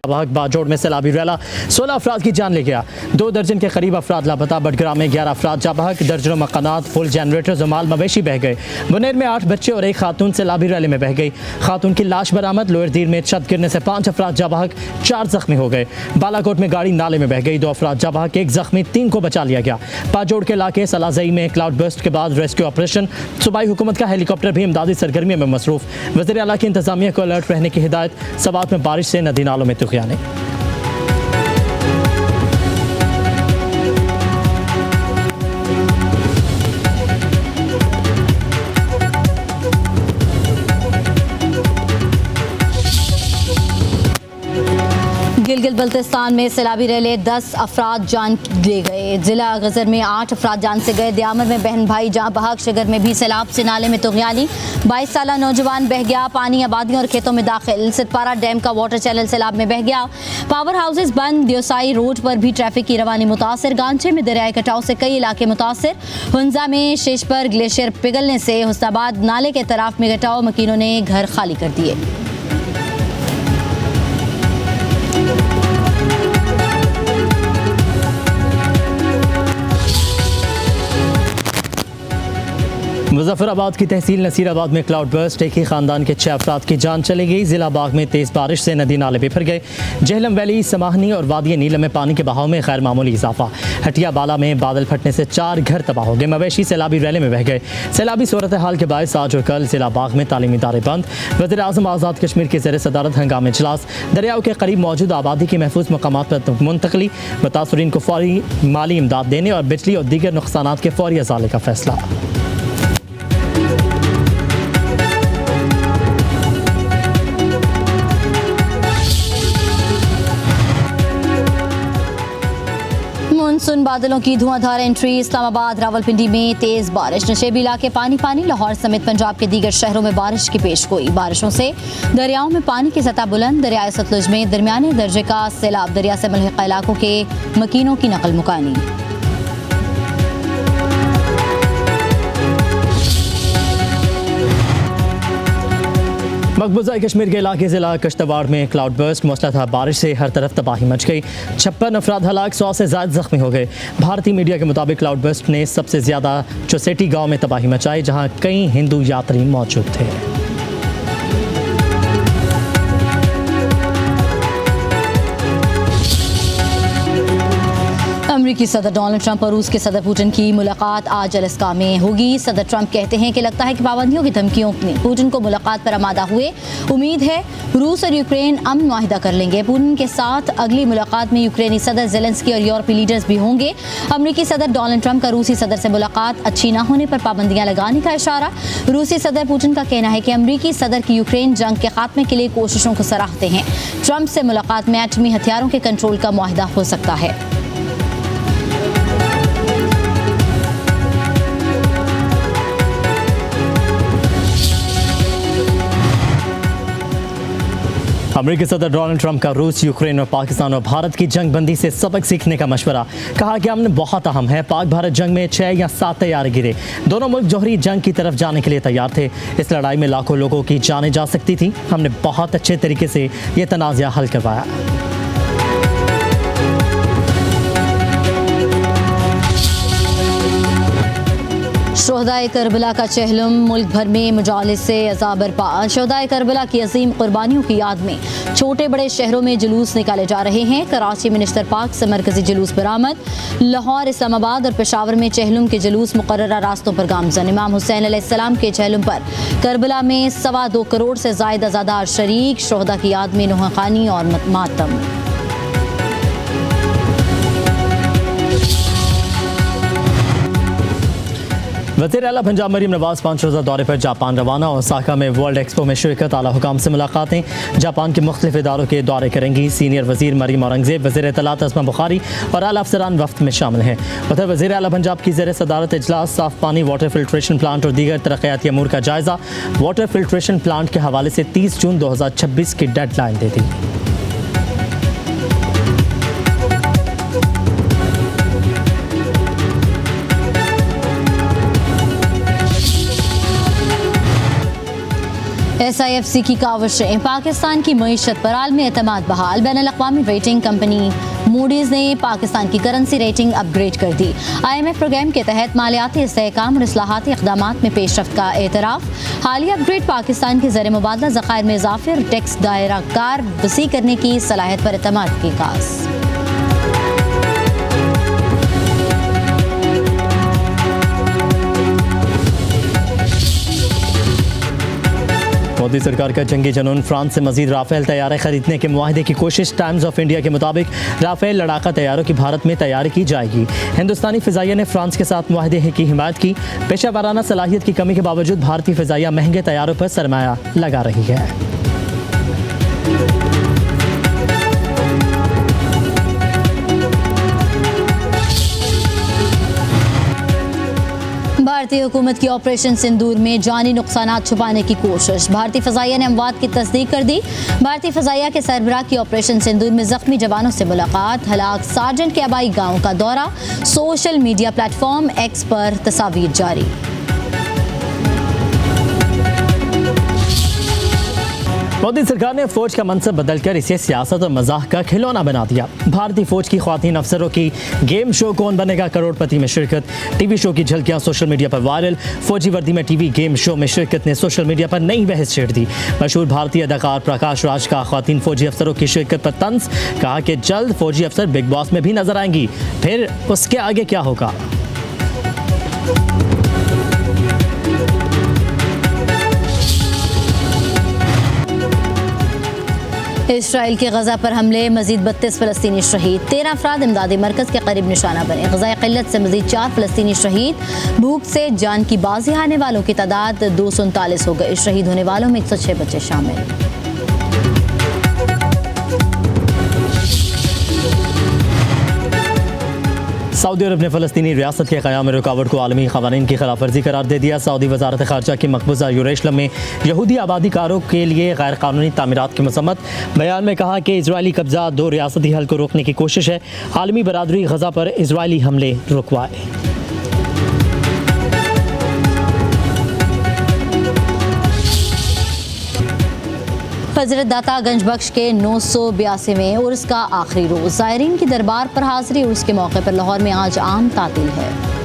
बाजोड़ में सैलाबी रैला 16 अफराद की जान ले गया। 2 दर्जन के करीब अफराद लापता। बडग्राम में 11 अफराद जाबहक, दर्जनों मकानात, फुल जनरेटर्स और माल मवेशी बह गए। बुनेर में 8 बच्चे और 1 खातून सैलाबी रैले में बह गई। खातून की लाश बरामद। लोअर दीर में छत गिरने से 5 अफराद जाबहक, 4 जख्मी हो गए। बालाकोट में गाड़ी नाले में बह गई। 2 अफराद जाबहक, 1 जख्मी, 3 को बचा लिया गया। बाजोड़ के इलाके सलाजई में क्लाउड बर्स्ट के बाद रेस्क्यू ऑपरेशन। सूबाई हुकूमत का हेलीकॉप्टर भी इमदादी सरगर्मियों में मसरूफ। वज़ीर आला की इंतजामिया को अलर्ट रहने की हिदायत। सवात में बारिश से नदी नालों में तुग़यानी। गिलगित बल्तिस्तान में सैलाबी रैले 10 अफराद जान ले गए। जिला गजर में 8 अफराद जान से गए। दियामर में बहन भाई जहाँ बहक। शगर में भी सैलाब से नाले में तुग़यानी। 22 साल नौजवान बह गया। पानी आबादियों और खेतों में दाखिल। सितपारा डैम का वाटर चैनल सैलाब में बह गया। पावर हाउसेज बंद। दियोसाई रोड पर भी ट्रैफिक की रवानी मुतासर। गांचे में दरियाई कटाव से कई इलाके मुतासर। हुंजा में शेष पर ग्लेशियर पिघलने से हुस्नाबाद नाले के तरफ में कटाव। मकीनों ने घर खाली कर दिए। मुजफ्फराबाद की तहसील नसीराबाद में क्लाउड बर्स्ट। एक ही खानदान के 6 अफराद की जान चली गई। जिला बाग में तेज़ बारिश से नदी नाले बिफर गए। जहलम वैली, समाहनी और वादी नीलम में पानी के बहाव में गैर मामूली इजाफा। हटिया बाला में बादल फटने से 4 घर तबाह हो गए। मवेशी सैलाबी रैले में बह गए। सैलाबी सूरत हाल के बायस आज और कल जिला बाग में तालीमी इदारे बंद। वज़ीर आज़म आज़ाद कश्मीर के ज़ेर सदारत हंगामी इजलास। दरियाओं के करीब मौजूद आबादी की महफूज मकामात पर मुंतकली। मुतासरीन को फौरी माली इमदाद देने और बिजली और दीगर नुकसानात के फौरी अजाले का फैसला। मानसून बादलों की धुआंधार एंट्री। इस्लामाबाद रावलपिंडी में तेज बारिश। नशेबी इलाके पानी पानी। लाहौर समेत पंजाब के दीगर शहरों में बारिश की पेशगोई। बारिशों से दरियाओं में पानी की सतह बुलंद। दरियाए सतलुज में दरमियाने दर्जे का सैलाब। दरिया से मुल्हिका इलाकों के मकीनों की नकल मुकानी। मकबूजा कश्मीर के इलाके ज़िला कश्तवाड़ में क्लाउड बर्स्ट। मूसलाधार बारिश से हर तरफ तबाही मच गई। 56 अफराद हलाक, 100 से ज़्यादा जख्मी हो गए। भारतीय मीडिया के मुताबिक क्लाउड बर्स्ट ने सबसे ज़्यादा चौसेटी गांव में तबाही मचाई, जहां कई हिंदू यात्री मौजूद थे। अमेरिकी सदर डोनाल्ड ट्रंप और रूस के सदर पुतिन की मुलाकात आज अलास्का में होगी। सदर ट्रंप कहते हैं कि लगता है कि पाबंदियों की धमकियों ने पुतिन को मुलाकात पर आमादा हुए। उम्मीद है रूस और यूक्रेन अमन मुआहिदा कर लेंगे। पुतिन के साथ अगली मुलाकात में यूक्रेनी सदर ज़ेलेंस्की और यूरोपीय लीडर्स भी होंगे। अमेरिकी सदर डोनाल्ड ट्रंप का रूसी सदर से मुलाकात। अच्छी न होने पर पाबंदियां लगाने का इशारा। रूसी सदर पुतिन का कहना है कि अमेरिकी सदर की यूक्रेन जंग के खात्मे के लिए कोशिशों को सराहते हैं। ट्रंप से मुलाकात में एटमी हथियारों के कंट्रोल का मुआहिदा हो सकता है। अमेरिकी सदर डोनाल्ड ट्रंप का रूस, यूक्रेन और पाकिस्तान और भारत की जंग बंदी से सबक सीखने का मशवरा। कहा कि अमन बहुत अहम है। पाक भारत जंग में 6 या 7 तैयारे गिरे। दोनों मुल्क जौहरी जंग की तरफ जाने के लिए तैयार थे। इस लड़ाई में लाखों लोगों की जानें जा सकती थी। हमने बहुत अच्छे तरीके से ये तनाज़ा हल करवाया। शोहदाए करबला का चहलम। मुल्क भर में मुजालिस से अज़ाब बरपा। शोहदाए करबला की अजीम कुर्बानियों की याद में छोटे बड़े शहरों में जुलूस निकाले जा रहे हैं। कराची में निश्तर पाक से मरकजी जुलूस बरामद। लाहौर, इस्लामाबाद और पेशावर में चहलम के जुलूस मुकर्ररा रास्तों पर गामजन। इमाम हुसैन अलैहिस्सलाम के चहलम पर करबला में 2.25 करोड़ से ज़ायद अज़ादार शरीक। शोहदा की याद में नोहखानी और मातम। वज़ीर आला पंजाब मरीम नवाज 5 रोज़ा दौरे पर जापान रवाना। ओसाका में वर्ल्ड एक्सपो में शिरकत। आला हुकाम से मुलाकातें। जापान के मुख्तलिफ इदारों के दौरे करेंगी। सीनियर वज़ीर मरीम औरंगज़ेब, वज़ीर इत्तलात अस्मा बुखारी और आला अफसरान वफ्द में शामिल हैं। उधर वज़ीर आला पंजाब की ज़ेर सदारत इजलास। साफ़ पानी, वाटर फिल्ट्रेशन प्लांट और दीगर तरक्याती अमूर का जायज़ा। वाटर फिल्ट्रेशन प्लांट के हवाले से 30 जून 2026 की डेडलाइन दे दी। SIFC की काविशें, पाकिस्तान की मईशत पर आलमी एतमाद बहाल। बैनुल-अक़वामी रेटिंग कंपनी मूडीज़ ने पाकिस्तान की करेंसी रेटिंग अपग्रेड कर दी। IMF प्रोग्राम के तहत मालियाती इस्तेहकाम और इस्लाहाती इक़दामात में पेशरफ्त का एतराफ़। हालिया अपग्रेड पाकिस्तान के ज़र मुबादला ज़ख़ायर में इज़ाफ़े और टैक्स दायरा कार वसी करने की सलाहियत पर एतमाद की कास। मोदी सरकार का जंगी जनून, फ्रांस से मजीद राफेल तैयारे खरीदने के मुआहदे की कोशिश। टाइम्स ऑफ इंडिया के मुताबिक राफेल लड़ाका तैयारों की भारत में तैयारी की जाएगी। हिंदुस्तानी फ़िज़ाइया ने फ्रांस के साथ मुआहदे की हिमायत की। पेशा वाराना सलाहियत की कमी के बावजूद भारतीय फ़िज़ाइया महंगे तैयारों पर सरमाया लगा रही है। भारतीय हुकूमत की ऑपरेशन सिंदूर में जानी नुकसानात छुपाने की कोशिश। भारतीय फ़ज़ाइया ने अमवात की तस्दीक कर दी। भारतीय फ़ज़ाइया के सरबराह की ऑपरेशन सिंदूर में ज़ख्मी जवानों से मुलाकात। हलाक सार्जेंट के आबाई गाँव का दौरा। सोशल मीडिया प्लेटफॉर्म एक्स पर तस्वीर जारी। मोदी सरकार ने फौज का मनसब बदलकर इसे सियासत और मजाक का खिलौना बना दिया। भारतीय फौज की ख्वातीन अफसरों की गेम शो कौन बनेगा करोड़पति में शिरकत। टीवी शो की झलकियां सोशल मीडिया पर वायरल। फौजी वर्दी में टीवी गेम शो में शिरकत ने सोशल मीडिया पर नई बहस छेड़ दी। मशहूर भारतीय अदाकार प्रकाश राज का ख्वातीन फौजी अफसरों की शिरकत पर तंज। कहा कि जल्द फौजी अफसर बिग बॉस में भी नजर आएंगी, फिर उसके आगे क्या होगा। इसराइल के गजा पर हमले, मजीद 32 फ़लस्तीनी शहीद। 13 अफराद इमदादी मरकज़ के करीब निशाना बने। गज़ाए क़िल्लत से मजीद 4 फ़लस्तीनी शहीद। भूख से जान की बाजी हारने वालों की तादाद 239 हो गई। शहीद होने वालों में 106 बच्चे शामिल। सऊदी अरब ने फ़लस्तीनी रियासत के क़याम में रुकावट को आलमी क़वानीन की खिलाफ वर्जी करार दे दिया। सऊदी वज़ारत ख़ारजा की मकबूजा यरूशलेम में यहूदी आबादी कारों के लिए गैर कानूनी तामीरात की मसम्मत। बयान में कहा कि इजरायली कब्जा 2 रियासती हल को रोकने की कोशिश है। आलमी बरादरी गजा पर इजरायली हमले रुकवाए। हज़रत दाता गंज बख्श के 982वें उर्स का आखिरी रोज़। ज़ायरीन की दरबार पर हाज़िरी। उर्स के मौके पर लाहौर में आज आम तातील है।